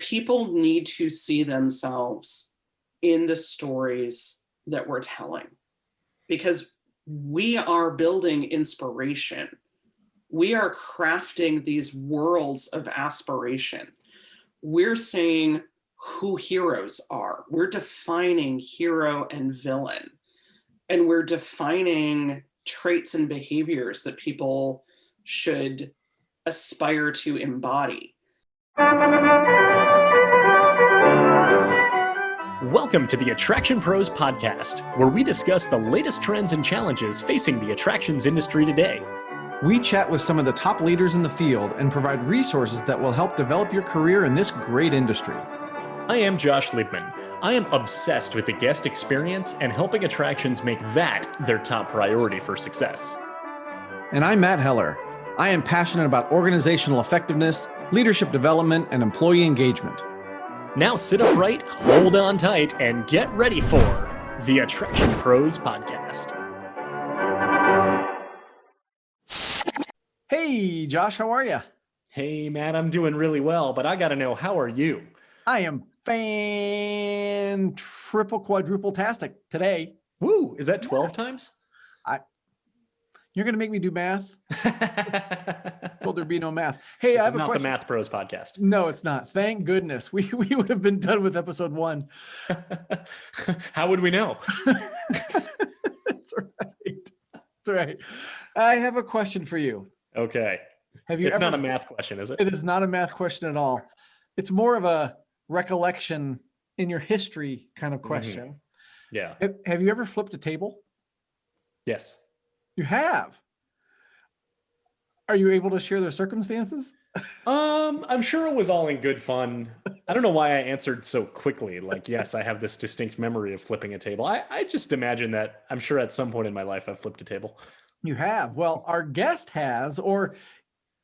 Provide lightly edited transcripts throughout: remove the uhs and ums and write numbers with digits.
people need to see themselves in the stories that we're telling, because we are building inspiration. We are crafting these worlds of aspiration. We're saying who heroes are. We're defining hero and villain. And we're defining traits and behaviors that people should aspire to embody. Welcome to the AttractionPros podcast, where we discuss the latest trends and challenges facing the attractions industry today. We chat with some of the top leaders in the field and provide resources that will help develop your career in this great industry. I am Josh Liebman. I am obsessed with the guest experience and helping attractions make that their top priority for success. And I'm Matt Heller. I am passionate about organizational effectiveness, leadership development, and employee engagement. Now sit upright, hold on tight, and get ready for the AttractionPros podcast. Hey, Josh, how are you? Hey, Matt, I'm doing really well, but I got to know, how are you? I am triple quadruple-tastic today. Woo, is that 12 times? You're going to make me do math? Well, there'd be no math. Hey, this I have is a not question. The Math Pros podcast. No, it's not. Thank goodness. We would have been done with episode 1. How would we know? That's right. That's right. I have a question for you. Okay. It's not a math question, is it? It is not a math question at all. It's more of a recollection in your history kind of question. Yeah. Have you ever flipped a table? Yes. You have. Are you able to share the circumstances? I'm sure it was all in good fun. I don't know why I answered so quickly. Like, yes, I have this distinct memory of flipping a table. I just imagine that I'm sure at some point in my life I've flipped a table. You have. Well, our guest has, or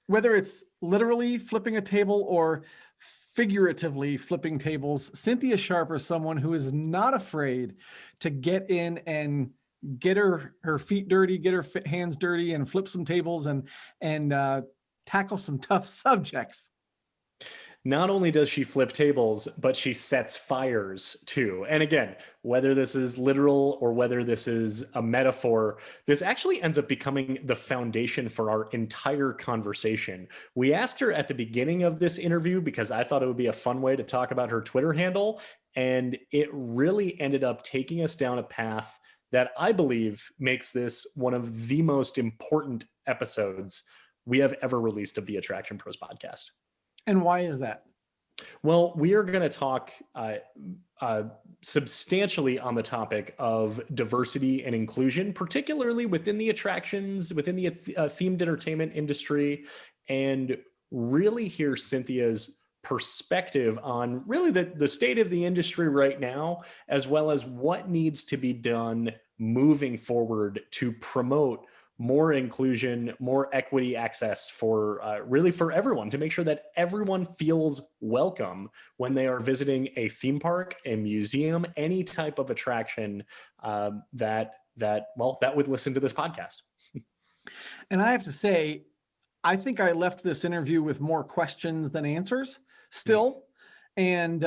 whether it's literally flipping a table or figuratively flipping tables, Cynthia Sharpe is someone who is not afraid to get in and get her feet dirty, get her hands dirty, and flip some tables and tackle some tough subjects. Not only does she flip tables, but she sets fires too. And again, whether this is literal or whether this is a metaphor, this actually ends up becoming the foundation for our entire conversation. We asked her at the beginning of this interview because I thought it would be a fun way to talk about her Twitter handle. And it really ended up taking us down a path that I believe makes this one of the most important episodes we have ever released of the AttractionPros podcast. And why is that? Well, we are going to talk substantially on the topic of diversity and inclusion, particularly within the attractions, within the themed entertainment industry, and really hear Cynthia's perspective on really the state of the industry right now, as well as what needs to be done moving forward to promote more inclusion, more equity access for really for everyone, to make sure that everyone feels welcome when they are visiting a theme park, a museum, any type of attraction that would listen to this podcast. And I have to say, I think I left this interview with more questions than answers still. And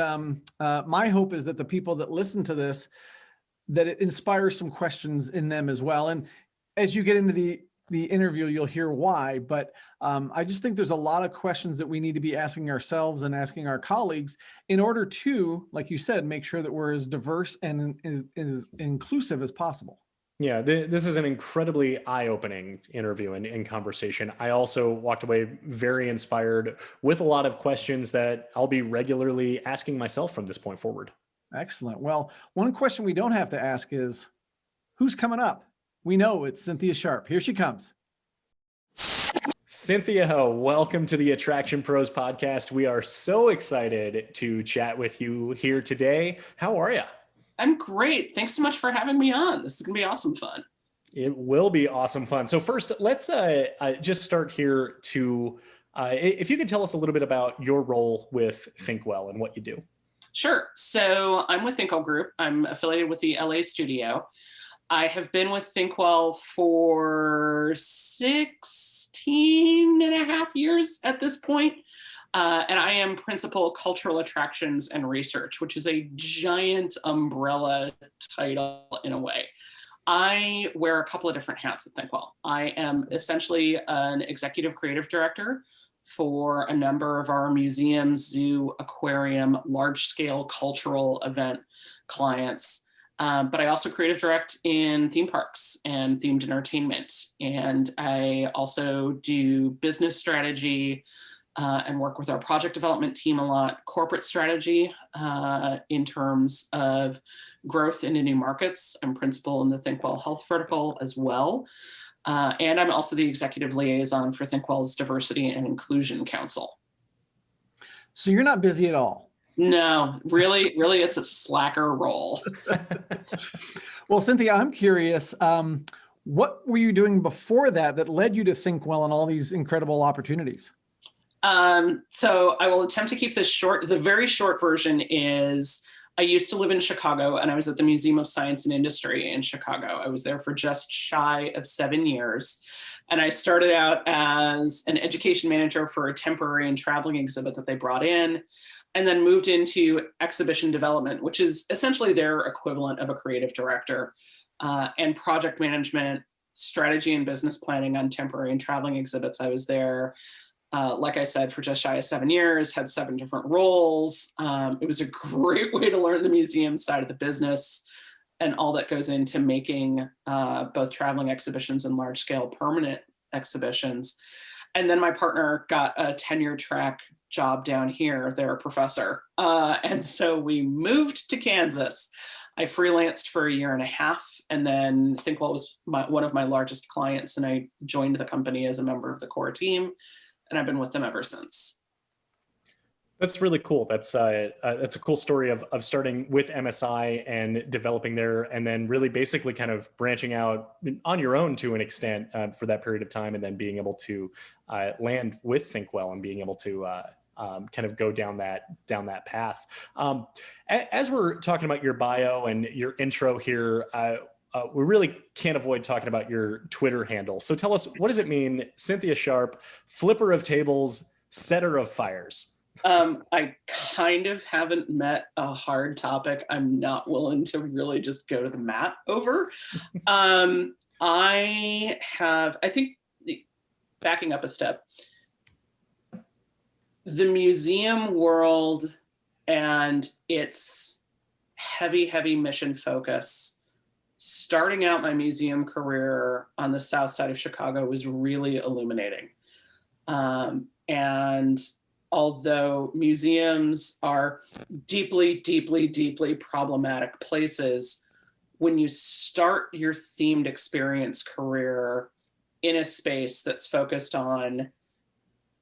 my hope is that the people that listen to this, that it inspires some questions in them as well. And as you get into the interview, you'll hear why. But I just think there's a lot of questions that we need to be asking ourselves and asking our colleagues in order to, like you said, make sure that we're as diverse and as inclusive as possible. Yeah, this is an incredibly eye-opening interview and conversation. I also walked away very inspired with a lot of questions that I'll be regularly asking myself from this point forward. Excellent. Well, one question we don't have to ask is, who's coming up? We know it's Cynthia Sharpe. Here she comes. Cynthia, welcome to the AttractionPros podcast. We are so excited to chat with you here today. How are you? I'm great. Thanks so much for having me on. This is going to be awesome fun. It will be awesome fun. So first, let's just start here to, if you could tell us a little bit about your role with Thinkwell and what you do. Sure. So I'm with Thinkwell Group. I'm affiliated with the LA studio. I have been with Thinkwell for 16 and a half years at this point. And I am principal cultural attractions and research, which is a giant umbrella title in a way. I wear a couple of different hats at Thinkwell. I am essentially an executive creative director for a number of our museum, zoo, aquarium, large-scale cultural event clients. But I also creative direct in theme parks and themed entertainment. And I also do business strategy and work with our project development team a lot, corporate strategy in terms of growth into new markets. I'm principal in the Thinkwell Health vertical as well. And I'm also the executive liaison for Thinkwell's Diversity and Inclusion Council. So you're not busy at all? No, really, it's a slacker role. Well, Cynthia, I'm curious, what were you doing before that led you to Thinkwell and all these incredible opportunities? So I will attempt to keep this short. The very short version is I used to live in Chicago, and I was at the Museum of Science and Industry in Chicago. I was there for just shy of 7 years. And I started out as an education manager for a temporary and traveling exhibit that they brought in, and then moved into exhibition development, which is essentially their equivalent of a creative director, and project management, strategy and business planning on temporary and traveling exhibits. I was there, like I said, for just shy of 7 years, had 7 different roles. It was a great way to learn the museum side of the business and all that goes into making both traveling exhibitions and large scale permanent exhibitions. And then my partner got a tenure track job down here. They're a professor. And so we moved to Kansas. I freelanced for 1.5 years, and then Thinkwell was one of my largest clients, and I joined the company as a member of the core team, and I've been with them ever since. That's really cool. That's a cool story of starting with MSI and developing there, and then really basically kind of branching out on your own to an extent for that period of time, and then being able to land with Thinkwell and being able to kind of go down that path. As we're talking about your bio and your intro here, we really can't avoid talking about your Twitter handle. So tell us, what does it mean, Cynthia Sharpe, flipper of tables, setter of fires? I kind of haven't met a hard topic I'm not willing to really just go to the mat over. I think, backing up a step, the museum world and its heavy mission focus, starting out my museum career on the south side of Chicago, was really illuminating. And although museums are deeply problematic places, when you start your themed experience career in a space that's focused on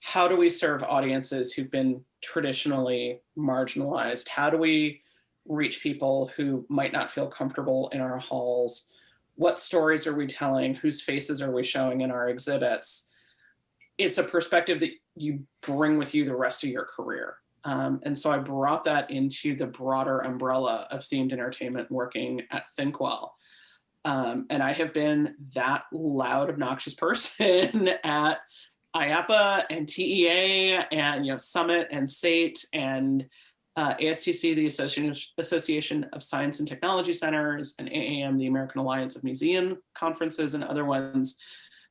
how do we serve audiences who've been traditionally marginalized? How do we reach people who might not feel comfortable in our halls? What stories are we telling? Whose faces are we showing in our exhibits? It's a perspective that you bring with you the rest of your career. And so I brought that into the broader umbrella of themed entertainment working at Thinkwell. And I have been that loud, obnoxious person at IAPA and TEA and Summit and SATE and ASTC, the Association of Science and Technology Centers, and AAM, the American Alliance of Museum Conferences, and other ones,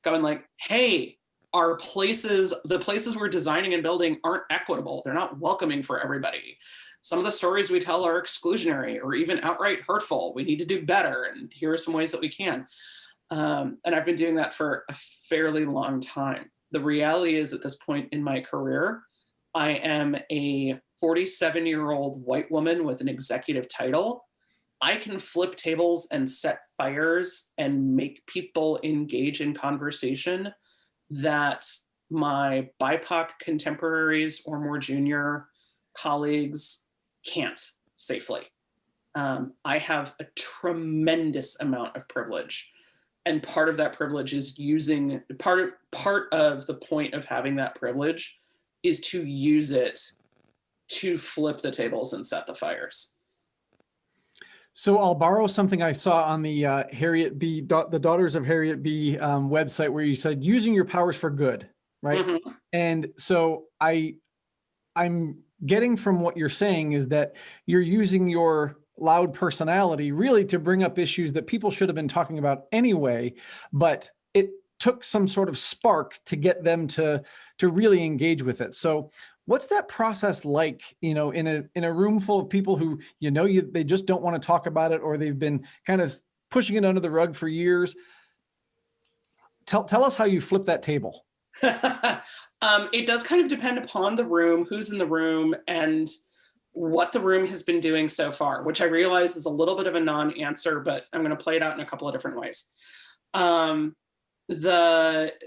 going like, hey, the places we're designing and building aren't equitable. They're not welcoming for everybody. Some of the stories we tell are exclusionary or even outright hurtful. We need to do better, and here are some ways that we can. And I've been doing that for a fairly long time. The reality is, at this point in my career, I am a 47-year-old white woman with an executive title. I can flip tables and set fires and make people engage in conversation that my BIPOC contemporaries or more junior colleagues can't safely. I have a tremendous amount of privilege. And part of that privilege is using, part of the point of having that privilege is to use it to flip the tables and set the fires. So I'll borrow something I saw on the Harriet B, the Daughters of Harriet B website, where you said using your powers for good, right? Mm-hmm. And so I I'm getting from what you're saying is that you're using your loud personality really to bring up issues that people should have been talking about anyway, but it took some sort of spark to get them to really engage with it. So what's that process like, in a room full of people who, they just don't want to talk about it, or they've been kind of pushing it under the rug for years? Tell us how you flip that table. It does kind of depend upon the room, who's in the room, and what the room has been doing so far, which I realize is a little bit of a non-answer, but I'm going to play it out in a couple of different ways.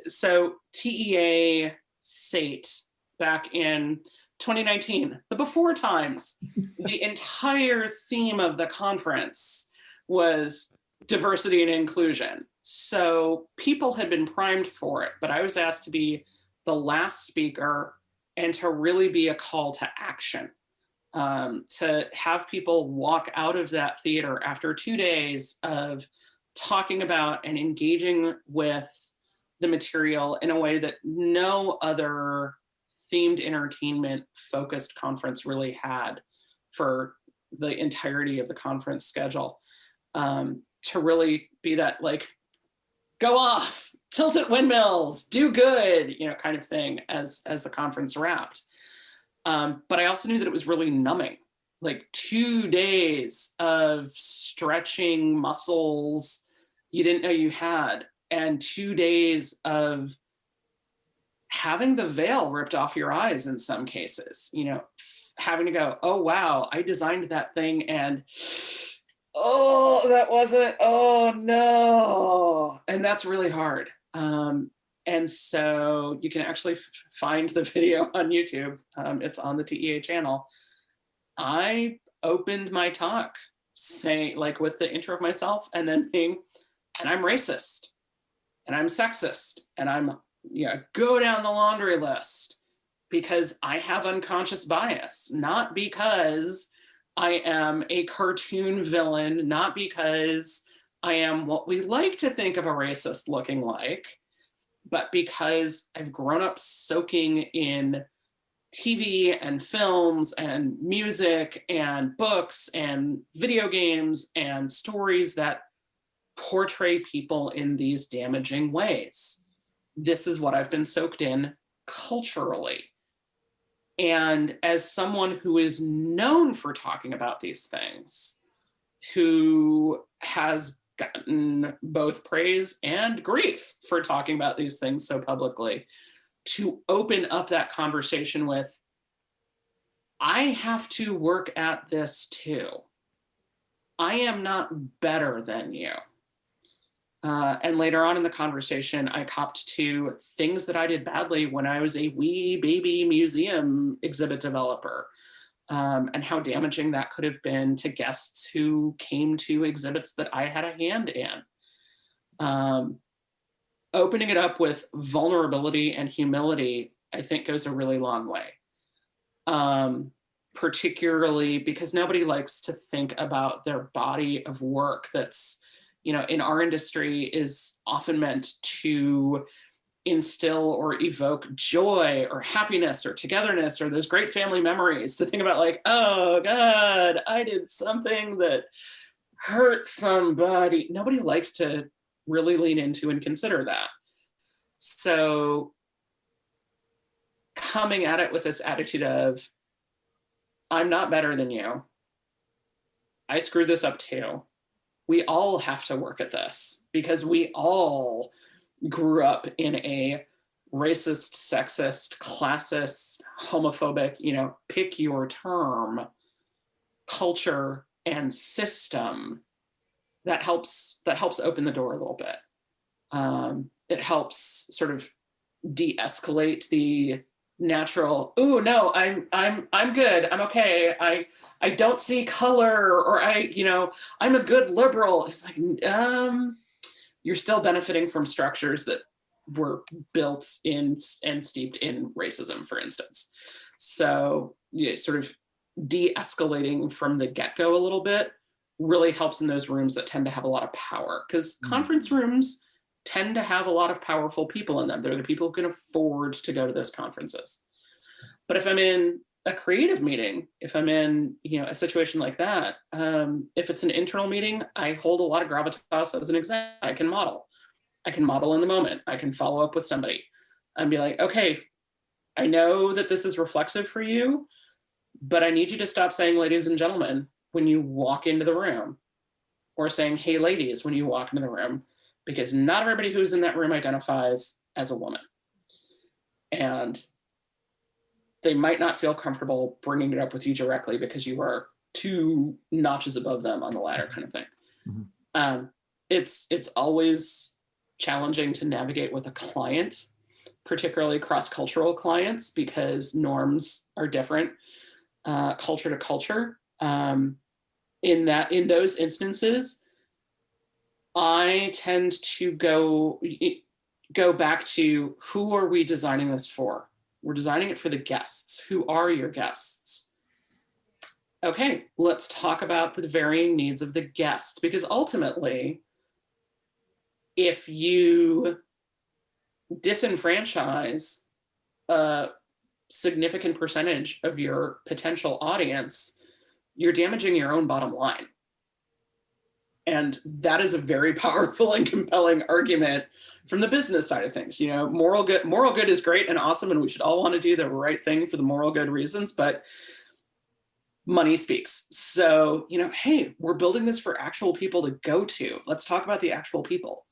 So TEA SATE back in 2019, the before times, the entire theme of the conference was diversity and inclusion. So people had been primed for it, but I was asked to be the last speaker and to really be a call to action, to have people walk out of that theater after 2 days of talking about and engaging with the material in a way that no other themed entertainment focused conference really had for the entirety of the conference schedule. To really be that, like, go off, tilt at windmills, do good, kind of thing as the conference wrapped. But I also knew that it was really numbing, like 2 days of stretching muscles you didn't know you had, and 2 days of having the veil ripped off your eyes in some cases, having to go, oh, wow, I designed that thing and oh, that wasn't, oh no. And that's really hard. And so you can actually find the video on YouTube. It's on the TEA channel. I opened my talk saying, like, with the intro of myself and then being, and I'm racist and I'm sexist and I'm, go down the laundry list because I have unconscious bias, not because I am a cartoon villain, not because I am what we like to think of a racist looking like, but because I've grown up soaking in TV and films and music and books and video games and stories that portray people in these damaging ways. This is what I've been soaked in culturally. And as someone who is known for talking about these things, who has gotten both praise and grief for talking about these things so publicly, to open up that conversation with, I have to work at this too. I am not better than you. And later on in the conversation, I copped to things that I did badly when I was a wee baby museum exhibit developer, and how damaging that could have been to guests who came to exhibits that I had a hand in. Opening it up with vulnerability and humility, I think, goes a really long way. Particularly because nobody likes to think about their body of work that's, in our industry is often meant to instill or evoke joy or happiness or togetherness or those great family memories, to think about, like, oh God, I did something that hurt somebody. Nobody likes to really lean into and consider that. So coming at it with this attitude of, I'm not better than you. I screwed this up too. We all have to work at this because we all grew up in a racist, sexist, classist, homophobic, pick your term, culture and system that helps open the door a little bit. It helps sort of de-escalate the natural, oh no, I'm good, I'm okay, I don't see color, or I'm a good liberal. It's like, you're still benefiting from structures that were built in and steeped in racism, for instance. So sort of de-escalating from the get-go a little bit really helps in those rooms that tend to have a lot of power, because conference rooms tend to have a lot of powerful people in them. They're the people who can afford to go to those conferences. But if I'm in a creative meeting, if I'm in, a situation like that, if it's an internal meeting, I hold a lot of gravitas as an example. I can model in the moment. I can follow up with somebody and be like, okay, I know that this is reflexive for you, but I need you to stop saying ladies and gentlemen when you walk into the room, or saying, hey ladies, when you walk into the room, because not everybody who's in that room identifies as a woman. And they might not feel comfortable bringing it up with you directly because you are 2 notches above them on the ladder, kind of thing. Mm-hmm. It's always challenging to navigate with a client, particularly cross-cultural clients, because norms are different culture to culture. In those instances, I tend to go back to, who are we designing this for? We're designing it for the guests. Who are your guests? Okay, let's talk about the varying needs of the guests, because ultimately, if you disenfranchise a significant percentage of your potential audience, you're damaging your own bottom line. And that is a very powerful and compelling argument from the business side of things. Moral good is great and awesome, and we should all want to do the right thing for the moral good reasons, but money speaks. So, hey, we're building this for actual people to go to. Let's talk about the actual people.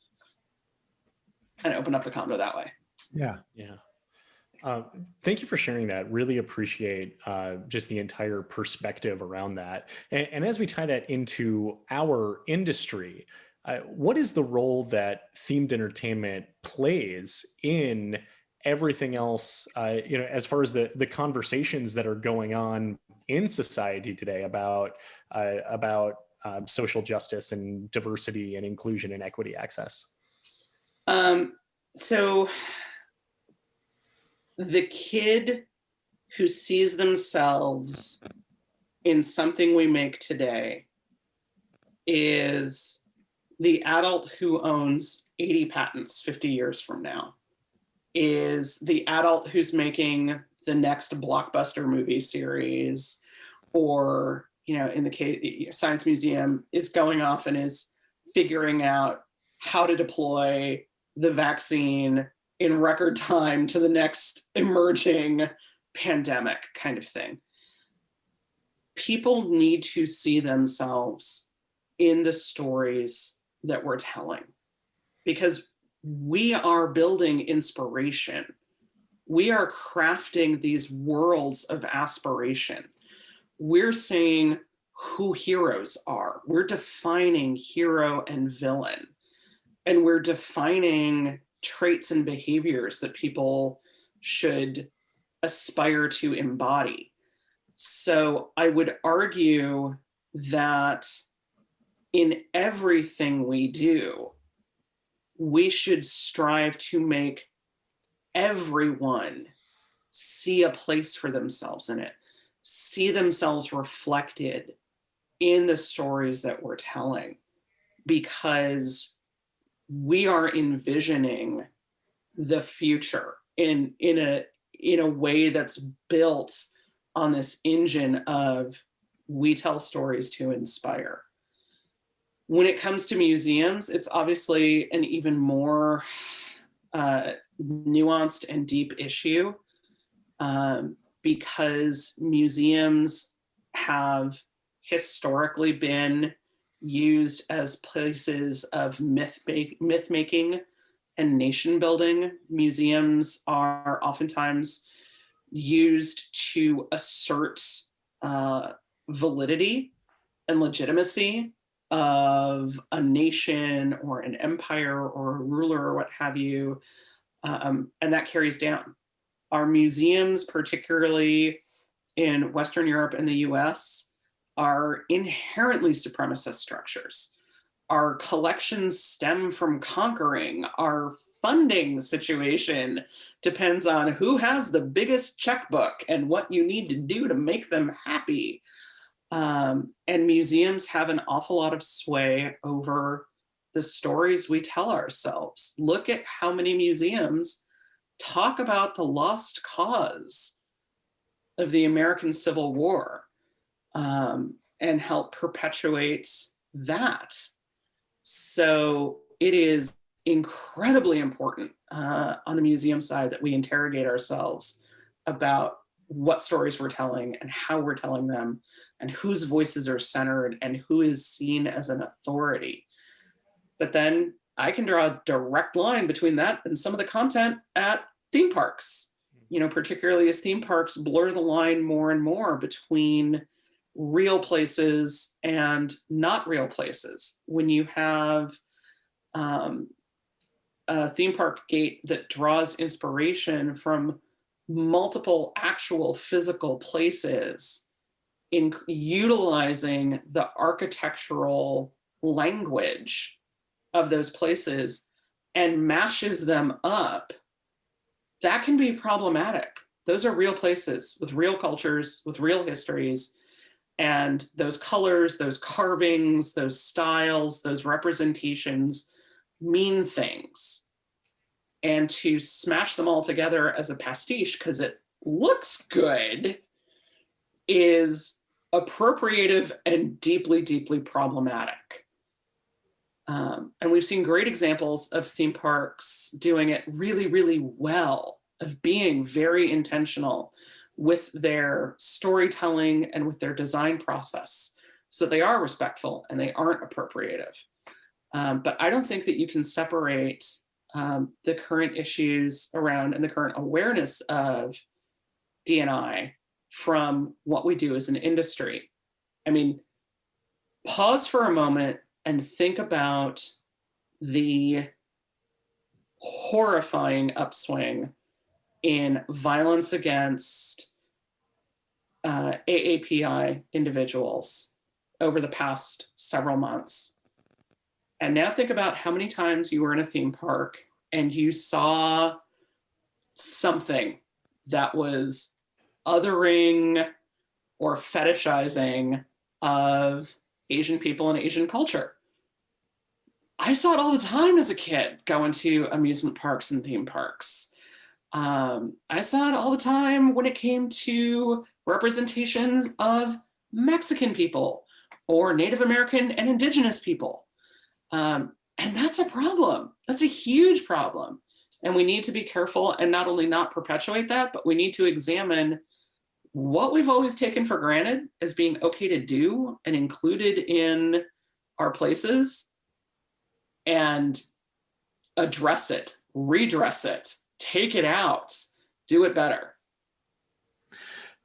Kind of open up the convo that way. Yeah. Yeah. Thank you for sharing that. Really appreciate just the entire perspective around that. And as we tie that into our industry, what is the role that themed entertainment plays in everything else, as far as the conversations that are going on in society today about social justice and diversity and inclusion and equity access? So the kid who sees themselves in something we make today is the adult who owns 80 patents 50 years from now, is the adult who's making the next blockbuster movie series, or, in the case, Science Museum is going off and is figuring out how to deploy the vaccine in record time to the next emerging pandemic, kind of thing. People need to see themselves in the stories that we're telling, because we are building inspiration. We are crafting these worlds of aspiration. We're saying who heroes are. We're defining hero and villain. And we're defining traits and behaviors that people should aspire to embody. So I would argue that in everything we do, we should strive to make everyone see a place for themselves in it, see themselves reflected in the stories that we're telling, because we are envisioning the future in a way that's built on this engine of, we tell stories to inspire. When it comes to museums, it's obviously an even more nuanced and deep issue, because museums have historically been used as places of myth making and nation building. Museums are oftentimes used to assert validity and legitimacy of a nation or an empire or a ruler or what have you, and that carries down. Our museums, particularly in Western Europe and the US, are inherently supremacist structures. Our collections stem from conquering. Our funding situation depends on who has the biggest checkbook and what you need to do to make them happy. And museums have an awful lot of sway over the stories we tell ourselves. Look at how many museums talk about the lost cause of the American Civil War, and help perpetuate that. So it is incredibly important on the museum side that we interrogate ourselves about what stories we're telling and how we're telling them and whose voices are centered and who is seen as an authority. But then I can draw a direct line between that and some of the content at theme parks, particularly as theme parks blur the line more and more between real places and not real places. When you have a theme park gate that draws inspiration from multiple actual physical places, in utilizing the architectural language of those places and mashes them up, that can be problematic. Those are real places with real cultures, with real histories, and those colors, those carvings, those styles, those representations mean things. And to smash them all together as a pastiche because it looks good is appropriative and deeply, deeply problematic. And we've seen great examples of theme parks doing it really, really well, of being very intentional with their storytelling and with their design process. So they are respectful and they aren't appropriative. But I don't think that you can separate the current issues around and the current awareness of D&I from what we do as an industry. I mean, pause for a moment and think about the horrifying upswing in violence against AAPI individuals over the past several months. And now think about how many times you were in a theme park and you saw something that was othering or fetishizing of Asian people and Asian culture. I saw it all the time as a kid going to amusement parks and theme parks. I saw it all the time when it came to representation of Mexican people or Native American and Indigenous people. And that's a problem. That's a huge problem. And we need to be careful and not only not perpetuate that, but we need to examine what we've always taken for granted as being okay to do and included in our places and address it, redress it, take it out, do it better.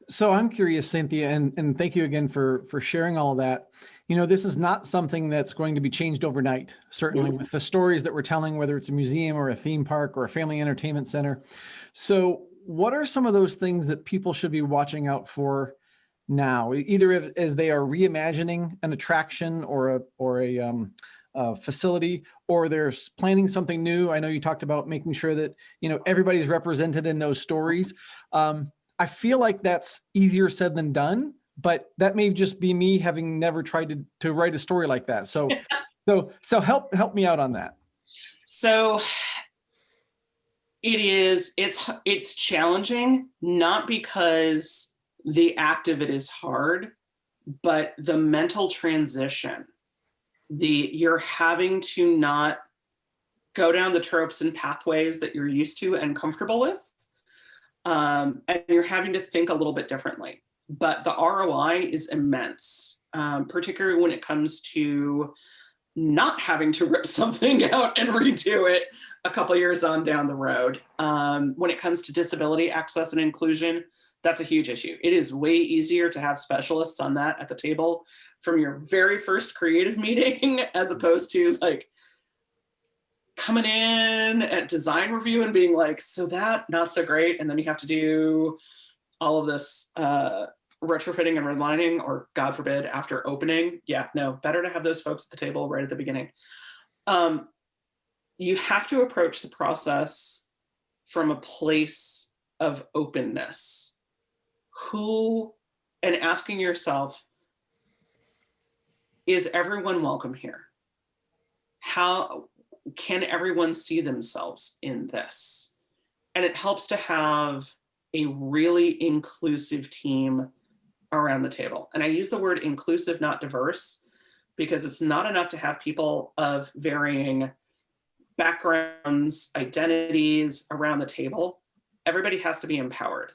So I'm curious, Cynthia, and thank you again for sharing all of that. This is not something that's going to be changed overnight, certainly with the stories that we're telling, whether it's a museum or a theme park or a family entertainment center. So what are some of those things that people should be watching out for now, either as they are reimagining an attraction or a facility, or they're planning something new? I know you talked about making sure that, everybody's represented in those stories. I feel like that's easier said than done, but that may just be me having never tried to write a story like that. So help me out on that. So it's challenging, not because the act of it is hard, but the mental transition. You're having to not go down the tropes and pathways that you're used to and comfortable with. And you're having to think a little bit differently. But the ROI is immense, particularly when it comes to not having to rip something out and redo it a couple years on down the road. When it comes to disability access and inclusion, that's a huge issue. It is way easier to have specialists on that at the table from your very first creative meeting, as opposed to like coming in at design review and being like, so that not so great. And then you have to do all of this retrofitting and redlining, or God forbid, after opening. Yeah, no, better to have those folks at the table right at the beginning. You have to approach the process from a place of openness. And asking yourself, is everyone welcome here? How can everyone see themselves in this? And it helps to have a really inclusive team around the table. And I use the word inclusive, not diverse, because it's not enough to have people of varying backgrounds, identities around the table. Everybody has to be empowered.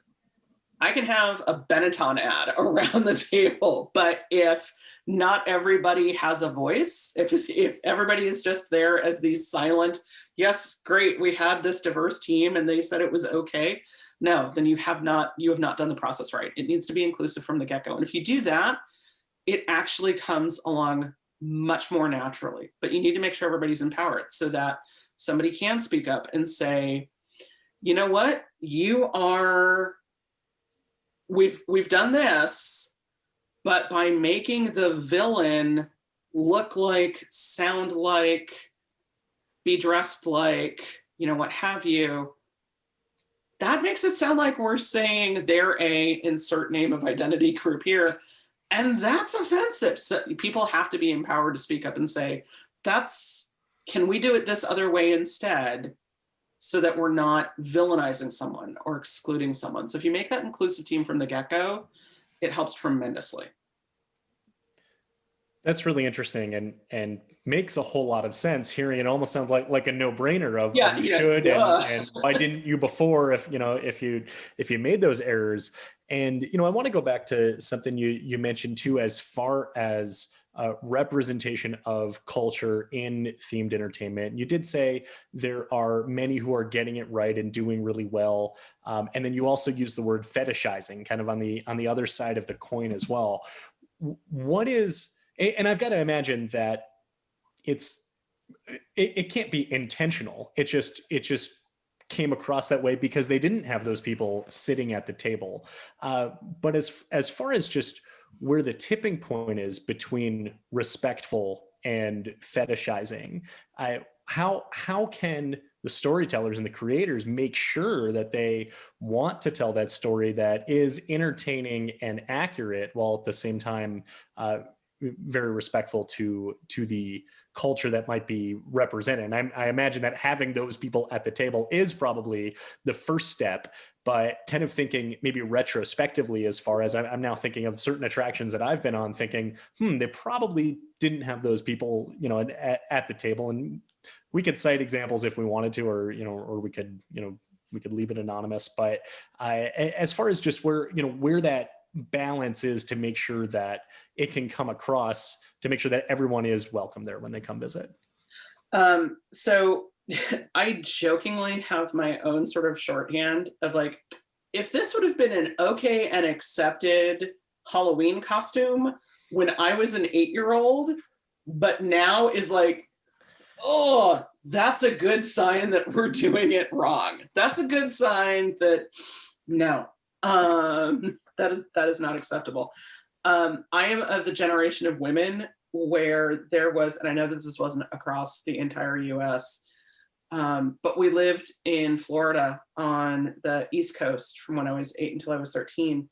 I can have a Benetton ad around the table, but if not everybody has a voice, if everybody is just there as these silent, yes, great, we had this diverse team and they said it was okay. No, then you have not done the process right. It needs to be inclusive from the get-go. And if you do that, it actually comes along much more naturally. But you need to make sure everybody's empowered so that somebody can speak up and say, you know what, we've done this, but by making the villain look like, sound like, be dressed like, what have you, that makes it sound like we're saying they're a insert name of identity group here. And that's offensive. So people have to be empowered to speak up and say, can we do it this other way instead? So that we're not villainizing someone or excluding someone. So if you make that inclusive team from the get-go, it helps tremendously. That's really interesting and makes a whole lot of sense. Hearing it almost sounds like a no-brainer of you should and why didn't you before if you made those errors. And I want to go back to something you mentioned too, as far as representation of culture in themed entertainment. You did say there are many who are getting it right and doing really well. And then you also use the word fetishizing kind of on the other side of the coin as well. What is, and I've got to imagine that it can't be intentional. It just came across that way because they didn't have those people sitting at the table. But as far as just where the tipping point is between respectful and fetishizing, how can the storytellers and the creators make sure that they want to tell that story that is entertaining and accurate while at the same time very respectful to the culture that might be represented? And I imagine that having those people at the table is probably the first step, but kind of thinking maybe retrospectively, as far as I'm now thinking of certain attractions that I've been on, thinking, they probably didn't have those people, at the table. And we could cite examples if we wanted to, or we could leave it anonymous. But as far as just where that balance is to make sure that it can come across, to make sure that everyone is welcome there when they come visit. So I jokingly have my own sort of shorthand of like, if this would have been an okay and accepted Halloween costume when I was an 8-year-old, but now is like, oh, that's a good sign that we're doing it wrong. That's a good sign that no, that is not acceptable. I am of the generation of women where there was, and I know that this wasn't across the entire US, but we lived in Florida on the East Coast from when I was 8 until I was 13.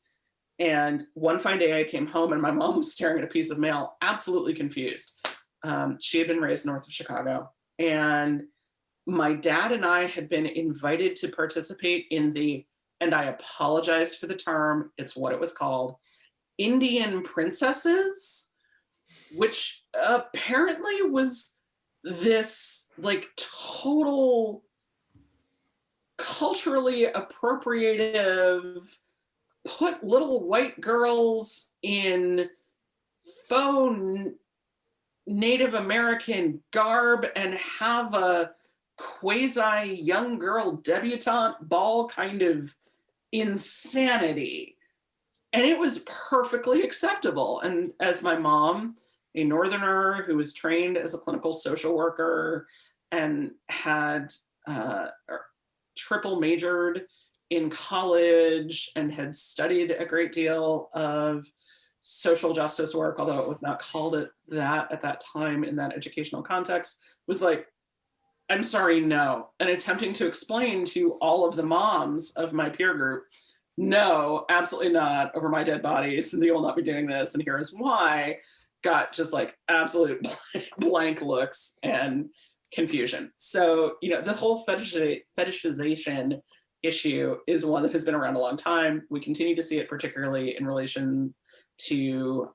And one fine day I came home and my mom was staring at a piece of mail, absolutely confused. She had been raised north of Chicago. And my dad and I had been invited to participate in and I apologize for the term, it's what it was called, Indian Princesses, which apparently was this like total culturally appropriative, put little white girls in faux Native American garb and have a quasi young girl debutante ball kind of insanity. And it was perfectly acceptable. And as my mom, a Northerner who was trained as a clinical social worker and had triple majored in college and had studied a great deal of social justice work, although it was not called it that at that time in that educational context, was like, I'm sorry, no. And attempting to explain to all of the moms of my peer group, no, absolutely not, over my dead bodies, and they will not be doing this, and here is why, got just like absolute blank looks and confusion. So, the whole fetishization issue is one that has been around a long time. We continue to see it particularly in relation to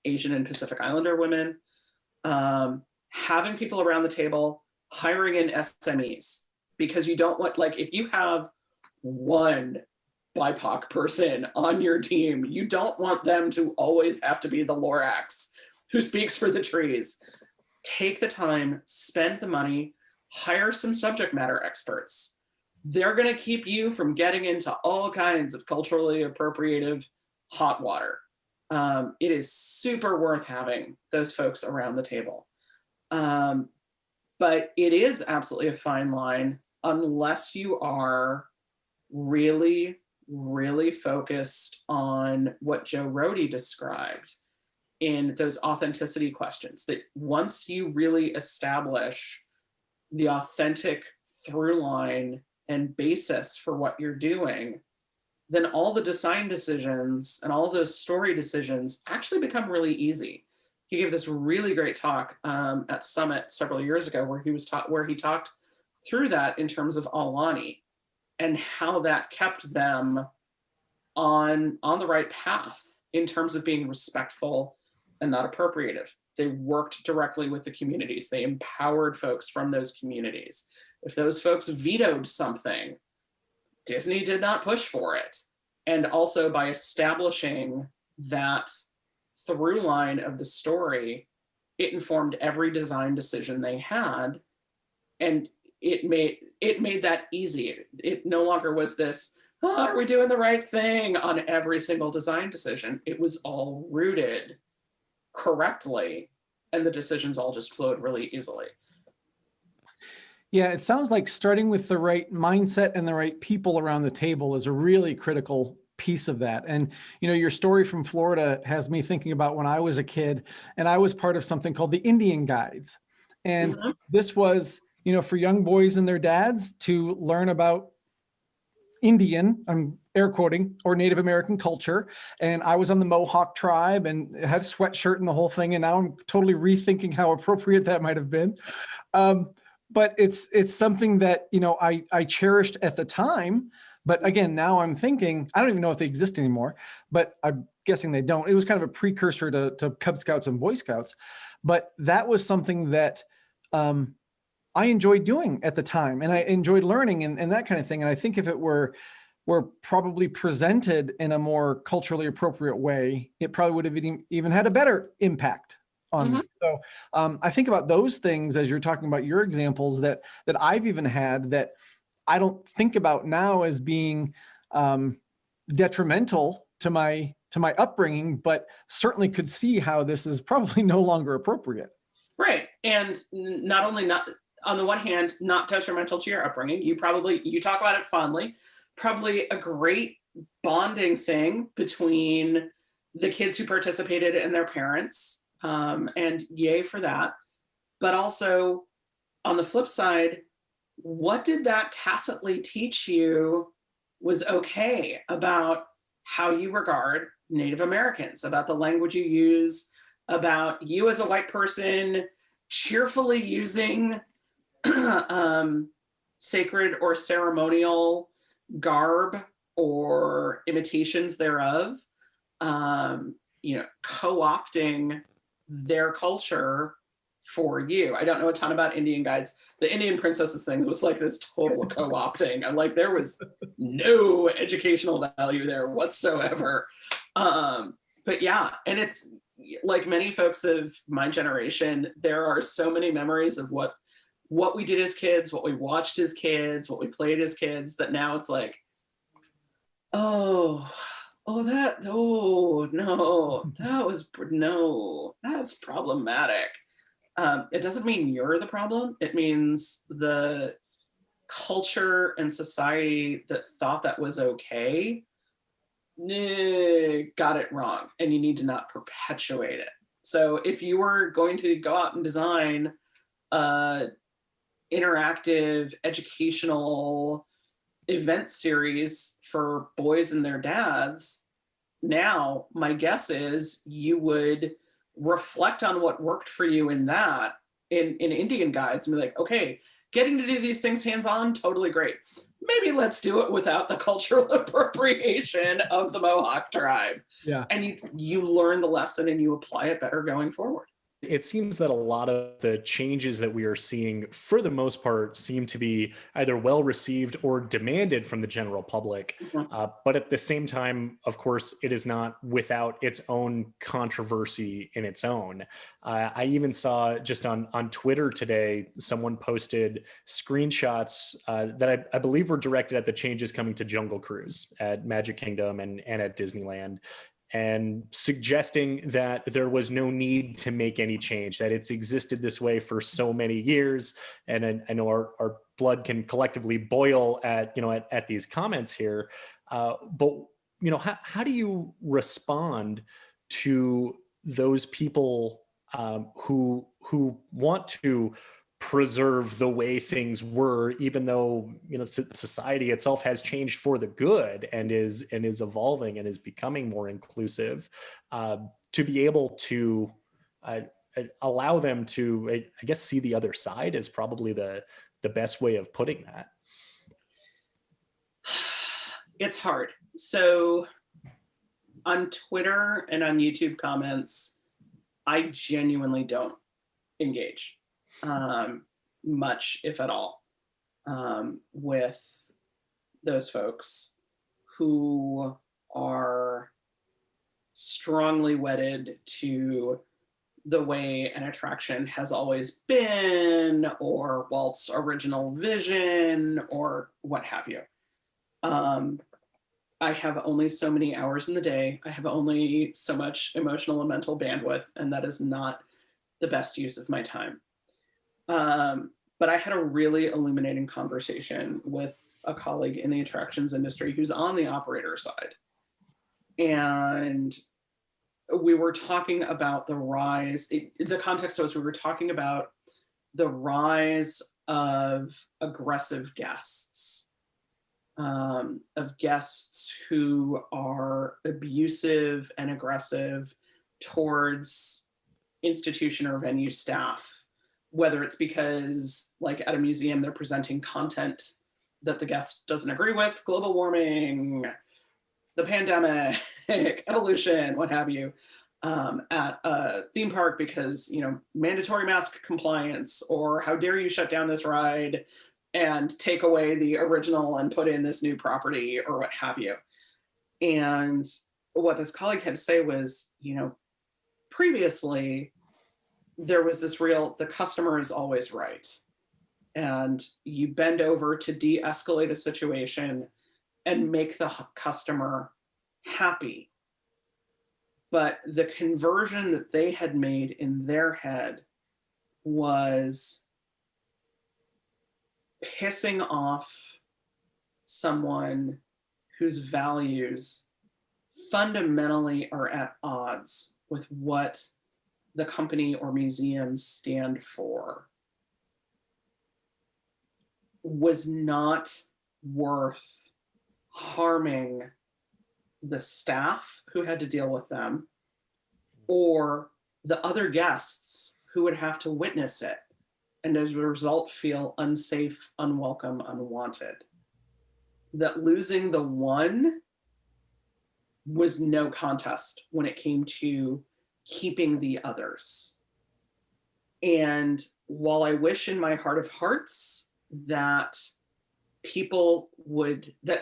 Asian and Pacific Islander women. Having people around the table, hiring in SMEs, because you don't want, like, if you have one BIPOC person on your team, you don't want them to always have to be the Lorax who speaks for the trees. Take the time, spend the money, hire some subject matter experts. They're going to keep you from getting into all kinds of culturally appropriative hot water. It is super worth having those folks around the table. But it is absolutely a fine line unless you are really, really focused on what Joe Rohde described in those authenticity questions, that once you really establish the authentic through line and basis for what you're doing, then all the design decisions and all of those story decisions actually become really easy. He gave this really great talk at Summit several years ago where he talked through that in terms of Alani and how that kept them on the right path in terms of being respectful and not appropriative. They worked directly with the communities. They empowered folks from those communities. If those folks vetoed something, Disney did not push for it. And also by establishing that through line of the story, it informed every design decision they had. And it made that easy. It no longer was this, oh, are we doing the right thing on every single design decision? It was all rooted correctly, and the decisions all just flowed really easily. Yeah, it sounds like starting with the right mindset and the right people around the table is a really critical piece of that. And, you know, your story from Florida has me thinking about when I was a kid and I was part of something called the Indian Guides. And this was, you know, for young boys and their dads to learn about Indian, I'm air quoting, or Native American culture. And I was on the Mohawk tribe and had a sweatshirt and the whole thing. And now I'm totally rethinking how appropriate that might have been. But it's something that, you know, I cherished at the time. But again, now I'm thinking, I don't even know if they exist anymore, but I'm guessing they don't. It was kind of a precursor to Cub Scouts and Boy Scouts. But that was something that I enjoyed doing at the time, and I enjoyed learning and that kind of thing. And I think if it were probably presented in a more culturally appropriate way, it probably would have even had a better impact on me. So I think about those things as you're talking about your examples that I've even had that I don't think about now as being detrimental to my upbringing, but certainly could see how this is probably no longer appropriate. Right. And not only not, on the one hand, not detrimental to your upbringing, you talk about it fondly, probably a great bonding thing between the kids who participated and their parents, and yay for that. But also, on the flip side, what did that tacitly teach you was okay about how you regard Native Americans, about the language you use, about you as a white person cheerfully using sacred or ceremonial garb or imitations thereof, you know, co-opting their culture for you. I don't know a ton about Indian Guides. The Indian Princesses thing was like this total co-opting. I'm like, there was no educational value there whatsoever. But yeah, and it's like many folks of my generation, there are so many memories of what we did as kids, what we watched as kids, what we played as kids, that now it's like, no, that's problematic. It doesn't mean you're the problem. It means the culture and society that thought that was okay got it wrong, and you need to not perpetuate it. So if you were going to go out and design interactive educational event series for boys and their dads, now my guess is you would reflect on what worked for you in Indian Guides and be like, okay, getting to do these things hands-on, totally great. maybe let's do it without the cultural appropriation of the Mohawk tribe. Yeah. And you learn the lesson and you apply it better going forward. It seems that a lot of the changes that we are seeing, for the most part, seem to be either well received or demanded from the general public. But at the same time, of course, it is not without its own controversy in its own. I even saw just on Twitter today, someone posted screenshots that I believe were directed at the changes coming to Jungle Cruise at Magic Kingdom and at Disneyland, and suggesting that there was no need to make any change, that it's existed this way for so many years. And I know our blood can collectively boil at, at these comments here. But, how do you respond to those people who want to preserve the way things were, even though society itself has changed for the good and is evolving and is becoming more inclusive, to be able to allow them to, I guess, see the other side is probably the best way of putting that. It's hard. So on Twitter and on YouTube comments, I genuinely don't engage much, if at all, with those folks who are strongly wedded to the way an attraction has always been, or Walt's original vision, or what have you. I have only so many hours in the day. I have only so much emotional and mental bandwidth, and that is not the best use of my time. But I had a really illuminating conversation with a colleague in the attractions industry who's on the operator side. And we were talking about the rise, the context was we were talking about the rise of aggressive guests, of guests who are abusive and aggressive towards institution or venue staff, whether it's because, like at a museum, they're presenting content that the guest doesn't agree with, global warming, the pandemic, evolution, what have you, at a theme park because, mandatory mask compliance, or how dare you shut down this ride and take away the original and put in this new property, or what have you. And what this colleague had to say was, previously, there was this the customer is always right. And you bend over to de-escalate a situation and make the customer happy. But the conversion that they had made in their head was pissing off someone whose values fundamentally are at odds with what the company or museums stand for, was not worth harming the staff who had to deal with them, or the other guests who would have to witness it, and as a result feel unsafe, unwelcome, unwanted. That losing the one was no contest when it came to keeping the others. And while I wish in my heart of hearts that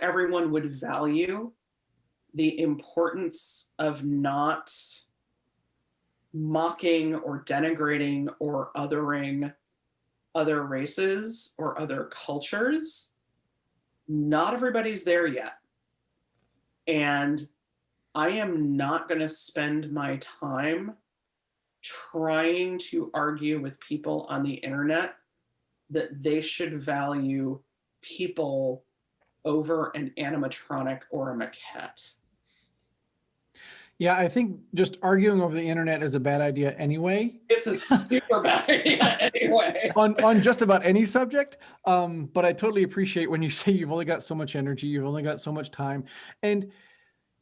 everyone would value the importance of not mocking or denigrating or othering other races or other cultures, not everybody's there yet. And I am not going to spend my time trying to argue with people on the internet that they should value people over an animatronic or a maquette. Yeah, I think just arguing over the internet is a bad idea anyway. It's a super bad idea anyway. on just about any subject. But I totally appreciate when you say you've only got so much energy, you've only got so much time. And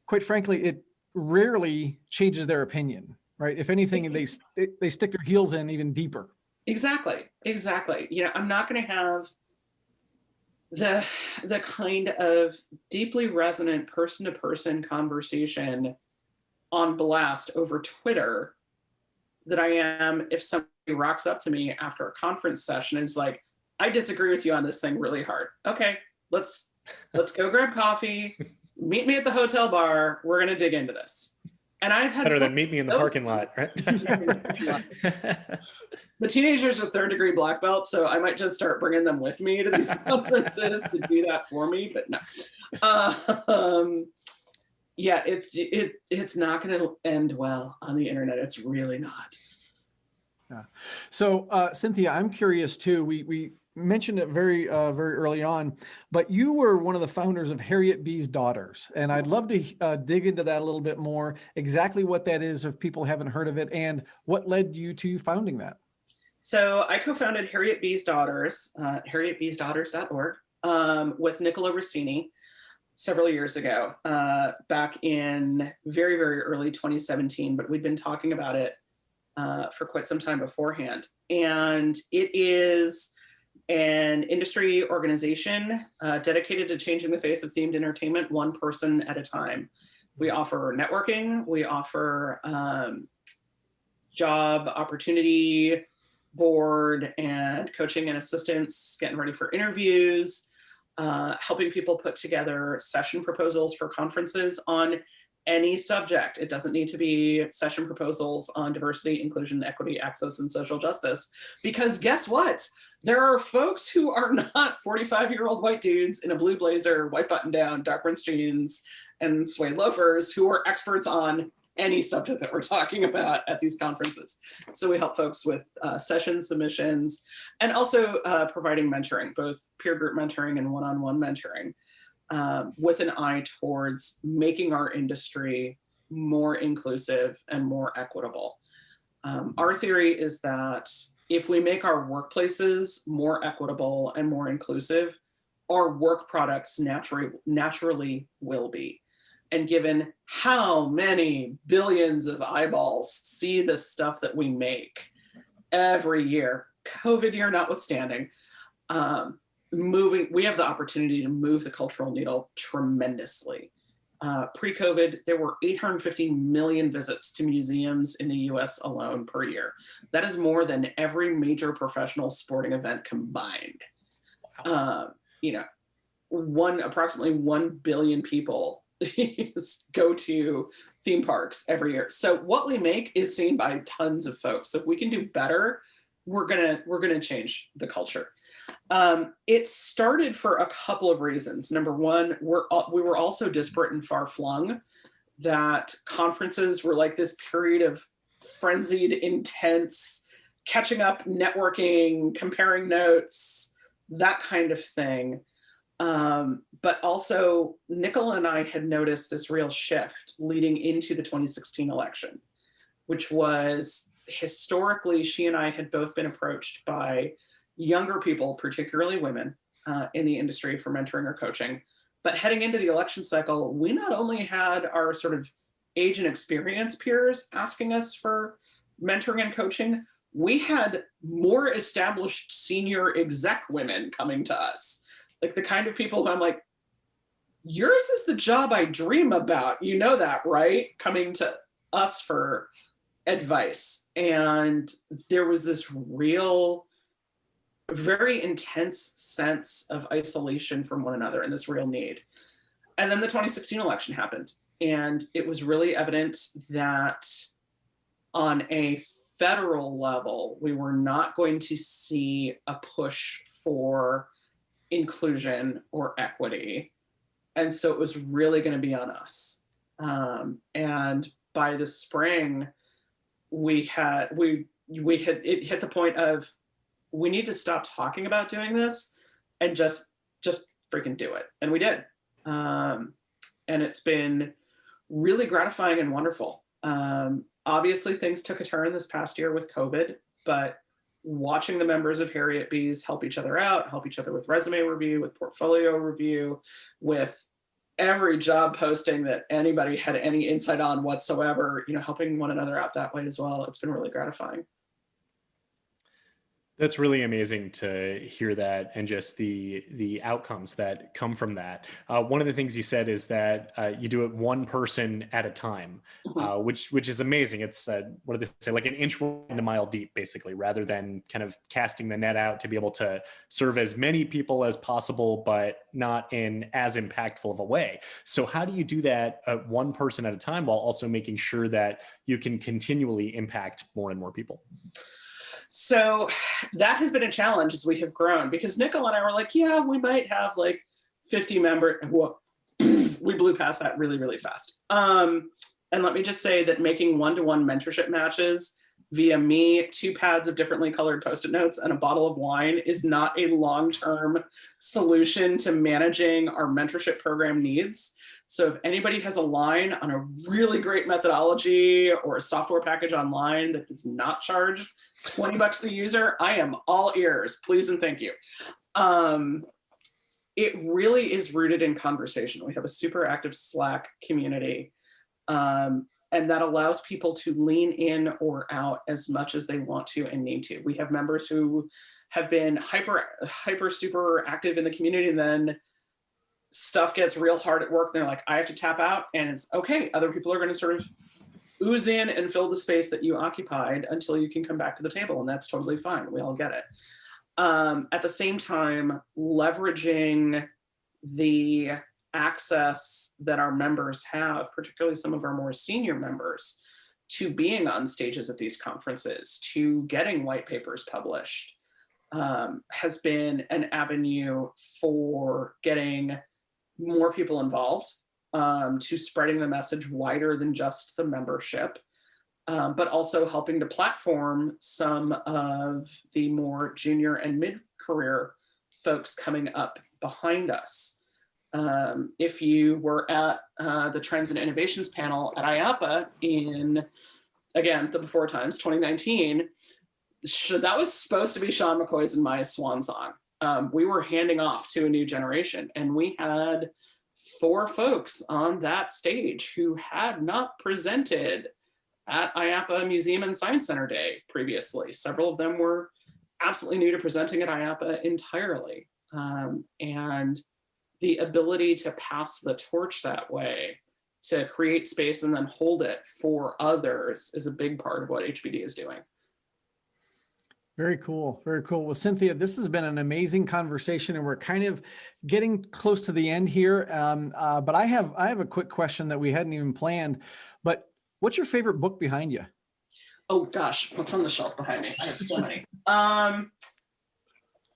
quite frankly, it rarely changes their opinion, right? If anything, they stick their heels in even deeper. Exactly. I'm not going to have the kind of deeply resonant person-to-person conversation on blast over Twitter that I am if somebody rocks up to me after a conference session and is like, I disagree with you on this thing really hard. Okay, let's go grab coffee, meet me at the hotel bar, we're gonna dig into this. And I've had better than meet me in the parking lot, right? The teenagers are third degree black belts, so I might just start bringing them with me to these conferences to do that for me, but no. Yeah, it's not going to end well on the internet. It's really not. Yeah. So, Cynthia, I'm curious too. We mentioned it very early on, but you were one of the founders of Harriet B's Daughters, and I'd love to dig into that a little bit more. Exactly what that is, if people haven't heard of it, and what led you to founding that. So I co-founded Harriet B's Daughters, harrietbsdaughters.org, with Nicola Rossini several years ago, back in very, very early 2017, but we'd been talking about it for quite some time beforehand. And it is an industry organization dedicated to changing the face of themed entertainment one person at a time. We offer networking, we offer job opportunity board and coaching and assistance, getting ready for interviews, helping people put together session proposals for conferences on any subject. It doesn't need to be session proposals on diversity, inclusion, equity, access, and social justice. Because guess what? There are folks who are not 45-year-old white dudes in a blue blazer, white button down, dark rinse jeans, and suede loafers who are experts on any subject that we're talking about at these conferences. So we help folks with session submissions and also providing mentoring, both peer group mentoring and one-on-one mentoring, with an eye towards making our industry more inclusive and more equitable. Our theory is that if we make our workplaces more equitable and more inclusive, our work products naturally will be. And given how many billions of eyeballs see the stuff that we make every year, COVID year notwithstanding, we have the opportunity to move the cultural needle tremendously. Pre-COVID, there were 850 million visits to museums in the US alone per year. That is more than every major professional sporting event combined. Wow. Approximately 1 billion people go to theme parks every year. So what we make is seen by tons of folks. So if we can do better, we're gonna change the culture. It started for a couple of reasons. Number one, we were also disparate and far flung, that conferences were like this period of frenzied, intense catching up, networking, comparing notes, that kind of thing. But also Nicola and I had noticed this real shift leading into the 2016 election, which was historically, she and I had both been approached by younger people, particularly women, in the industry for mentoring or coaching. But heading into the election cycle, we not only had our sort of age and experience peers asking us for mentoring and coaching, we had more established senior exec women coming to us. Like the kind of people who I'm like, yours is the job I dream about. You know that, right? Coming to us for advice. And there was this real, very intense sense of isolation from one another and this real need. And then the 2016 election happened. And it was really evident that on a federal level, we were not going to see a push for inclusion or equity. And so it was really going to be on us. And by the spring, it hit the point of, we need to stop talking about doing this and just freaking do it. And we did. And it's been really gratifying and wonderful. Obviously things took a turn this past year with COVID, but watching the members of Harriet B's help each other out, help each other with resume review, with portfolio review, with every job posting that anybody had any insight on whatsoever, helping one another out that way as well. It's been really gratifying. That's really amazing to hear that, and just the outcomes that come from that. One of the things you said is that you do it one person at a time, Mhm. which is amazing. It's what do they say, like an inch wide and a mile deep, basically, rather than kind of casting the net out to be able to serve as many people as possible, but not in as impactful of a way. So how do you do that one person at a time while also making sure that you can continually impact more and more people? So that has been a challenge as we have grown, because Nicole and I were like, yeah, we might have like 50 member. Well, we blew past that really, really fast. And let me just say that making one-to-one mentorship matches via me, 2 pads of differently colored Post-it notes, and a bottle of wine is not a long-term solution to managing our mentorship program needs. So if anybody has a line on a really great methodology or a software package online that does not charge $20 the user, I am all ears, please and thank you. It really is rooted in conversation. We have a super active Slack community, and that allows people to lean in or out as much as they want to and need to. We have members who have been hyper super active in the community, and then stuff gets real hard at work. They're like, I have to tap out, and it's okay. Other people are going to sort of ooze in and fill the space that you occupied until you can come back to the table, and that's totally fine. We all get it. At the same time, leveraging the access that our members have, particularly some of our more senior members, to being on stages at these conferences, to getting white papers published, has been an avenue for getting more people involved, to spreading the message wider than just the membership, but also helping to platform some of the more junior and mid-career folks coming up behind us. If you were at the Trends and Innovations panel at IAPA in, again, the before times, 2019, that was supposed to be Sean McCoy's and my swan song. We were handing off to a new generation, and we had 4 folks on that stage who had not presented at IAPA Museum and Science Center Day previously. Several of them were absolutely new to presenting at IAPA entirely. And the ability to pass the torch that way, to create space and then hold it for others, is a big part of what HBD is doing. Very cool. Very cool. Well, Cynthia, this has been an amazing conversation, and we're kind of getting close to the end here. But I have a quick question that we hadn't even planned. But what's your favorite book behind you? Oh gosh, what's on the shelf behind me? I have so many.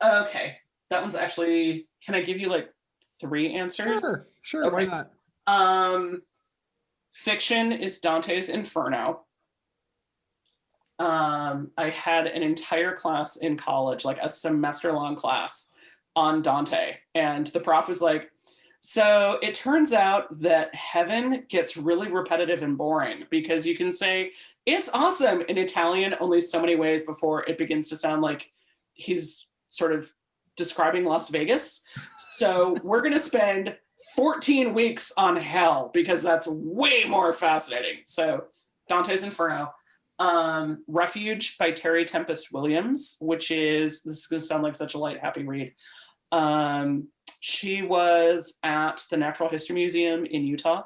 Okay, that one's actually. Can I give you like 3 answers? Sure. Okay. Why not? Fiction is Dante's Inferno. I had an entire class in college, like a semester-long class on Dante, and the prof was like, so it turns out that heaven gets really repetitive and boring, because you can say it's awesome in Italian only so many ways before it begins to sound like he's sort of describing Las Vegas. So we're going to spend 14 weeks on hell because that's way more fascinating. So Dante's Inferno. Refuge by Terry Tempest Williams, which is, this is going to sound like such a light, happy read. She was at the Natural History Museum in Utah.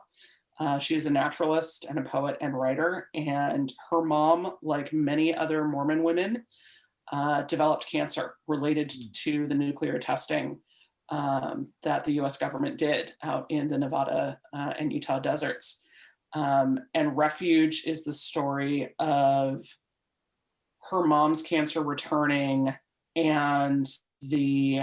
She is a naturalist and a poet and writer, and her mom, like many other Mormon women, developed cancer related to the nuclear testing that the US government did out in the Nevada and Utah deserts. And Refuge is the story of her mom's cancer returning and the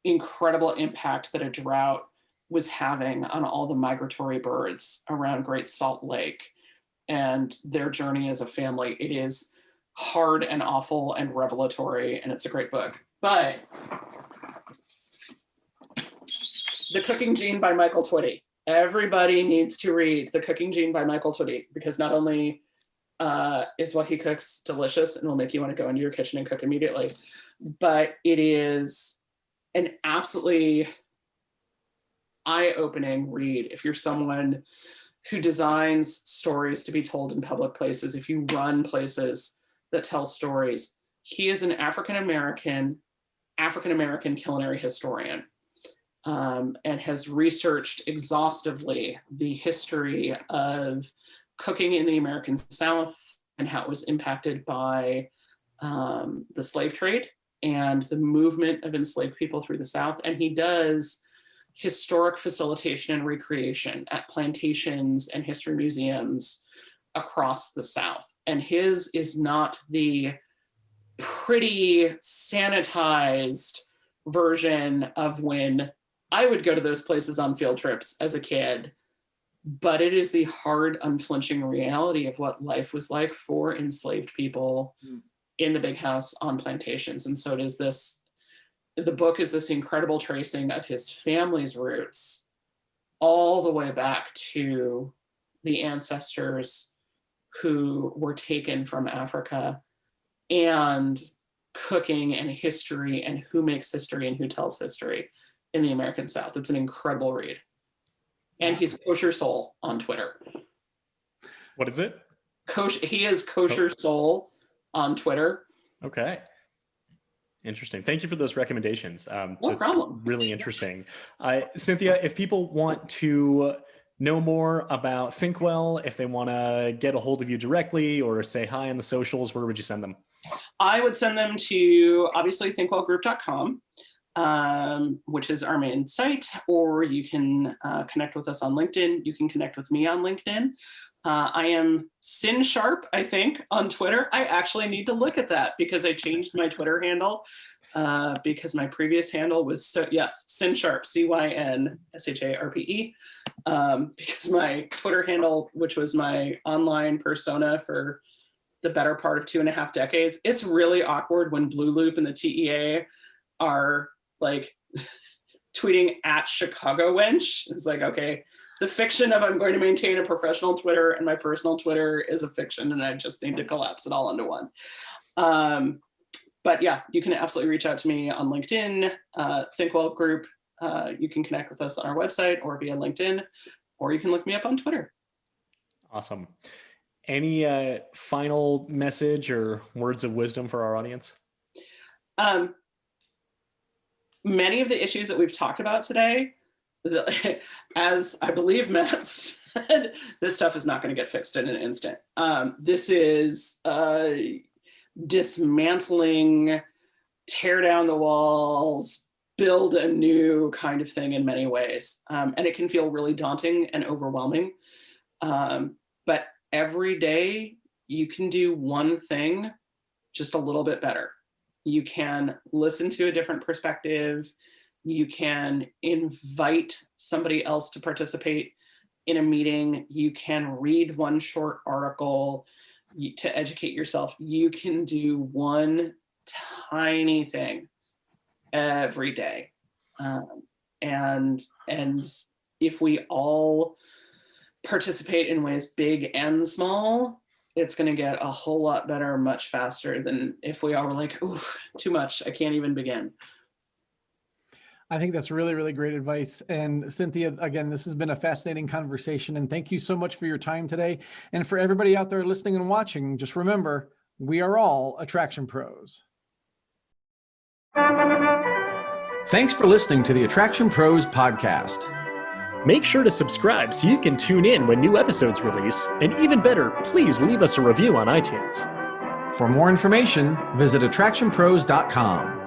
incredible impact that a drought was having on all the migratory birds around Great Salt Lake and their journey as a family. It is hard and awful and revelatory, and it's a great book. But The Cooking Gene by Michael Twitty. Everybody needs to read The Cooking Gene by Michael Twitty, because not only is what he cooks delicious and will make you want to go into your kitchen and cook immediately, but it is an absolutely eye-opening read if you're someone who designs stories to be told in public places, if you run places that tells stories. He is an African-American culinary historian, and has researched exhaustively the history of cooking in the American South and how it was impacted by the slave trade and the movement of enslaved people through the South. And he does historic facilitation and recreation at plantations and history museums across the South. And his is not the pretty sanitized version of when I would go to those places on field trips as a kid, but it is the hard, unflinching reality of what life was like for enslaved people in the big house on plantations. And so it is this, the book is this incredible tracing of his family's roots all the way back to the ancestors who were taken from Africa, and cooking and history and who makes history and who tells history in the American South. It's an incredible read. And he's Kosher Soul on Twitter. What is it? He is Kosher Soul on Twitter. Okay. Interesting. Thank you for those recommendations. No problem. Really interesting. Cynthia, if people want to know more about Thinkwell, if they want to get a hold of you directly or say hi on the socials, where would you send them? I would send them to, obviously, thinkwellgroup.com, which is our main site, or you can connect with us on LinkedIn. You can connect with me on LinkedIn. I am Cyn Sharpe, I think, on Twitter. I actually need to look at that because I changed my Twitter handle because my previous handle was, Cyn Sharpe, CYNSHARPE, because my Twitter handle, which was my online persona for the better part of 2.5 decades, it's really awkward when Blue Loop and the TEA are like tweeting at Chicago Wench. It's like, okay, the fiction of I'm going to maintain a professional Twitter and my personal Twitter is a fiction, and I just need to collapse it all into one. But yeah, you can absolutely reach out to me on LinkedIn, Thinkwell Group. You can connect with us on our website or via LinkedIn, or you can look me up on Twitter. Awesome. Any final message or words of wisdom for our audience? Many of the issues that we've talked about today, as I believe Matt said, this stuff is not going to get fixed in an instant. This is dismantling, tear down the walls, build a new kind of thing in many ways. And it can feel really daunting and overwhelming. But every day you can do one thing just a little bit better. You can listen to a different perspective. You can invite somebody else to participate in a meeting. You can read one short article to educate yourself. You can do one tiny thing every day. And if we all participate in ways big and small, it's going to get a whole lot better much faster than if we all were like, ooh, too much, I can't even begin. I think that's really, really great advice. And Cynthia, again, this has been a fascinating conversation, and thank you so much for your time today. And for everybody out there listening and watching, just remember, we are all Attraction Pros. Thanks for listening to the Attraction Pros podcast. Make sure to subscribe so you can tune in when new episodes release. And even better, please leave us a review on iTunes. For more information, visit AttractionPros.com.